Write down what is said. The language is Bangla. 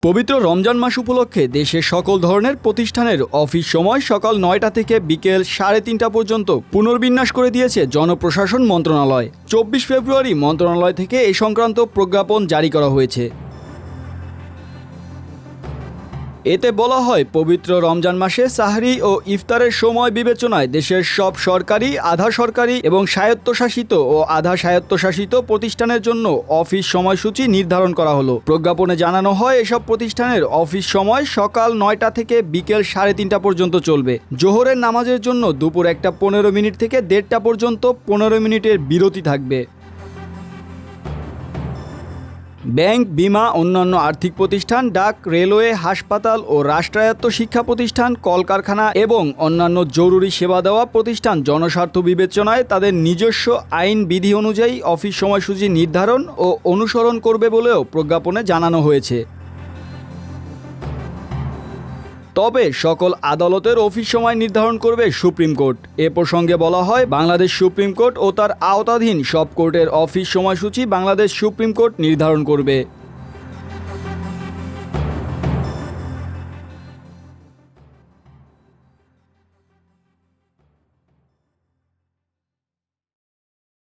পবিত্র রমজান মাস উপলক্ষে দেশের সকল ধরনের প্রতিষ্ঠানের অফিস সময় সকাল ৯টা থেকে বিকেল ৩:৩০ পর্যন্ত পুনর্বিন্যাস করে দিয়েছে জনপ্রশাসন মন্ত্রণালয়। ২৪ ফেব্রুয়ারি মন্ত্রণালয় থেকে এই সংক্রান্ত প্রজ্ঞাপন জারি করা হয়েছে। এতে বলা হয়, পবিত্র রমজান মাসে সাহরি ও ইফতারের সময় বিবেচনায় দেশের সব সরকারি, আধা সরকারি এবং স্বায়ত্তশাসিত ও আধা স্বায়ত্তশাসিত প্রতিষ্ঠানের জন্য অফিস সময়সূচি নির্ধারণ করা হলো। প্রজ্ঞাপনে জানানো হয়, এসব প্রতিষ্ঠানের অফিস সময় সকাল ৯টা থেকে বিকেল ৩:৩০ পর্যন্ত চলবে। জোহরের নামাজের জন্য দুপুর ১:১৫ থেকে ১:৩০ পর্যন্ত ১৫ মিনিটের বিরতি থাকবে। ব্যাংক, বিমা, অন্যান্য আর্থিক প্রতিষ্ঠান, ডাক, রেলওয়ে, হাসপাতাল ও রাষ্ট্রায়ত্ত শিক্ষা প্রতিষ্ঠান, কলকারখানা এবং অন্যান্য জরুরি সেবা দেওয়া প্রতিষ্ঠান জনস্বার্থ বিবেচনায় তাদের নিজস্ব আইন বিধি অনুযায়ী অফিস সময়সূচি নির্ধারণ ও অনুসরণ করবে বলেও প্রজ্ঞাপনে জানানো হয়েছে। তবে সকল আদালতের অফিস সময় নির্ধারণ করবে সুপ্রিম কোর্ট। এ প্রসঙ্গে বলা হয়, বাংলাদেশ সুপ্রিম কোর্ট ও তার আওতাধীন সব কোর্টের অফিস সময়সূচি বাংলাদেশ সুপ্রিম কোর্ট নির্ধারণ করবে।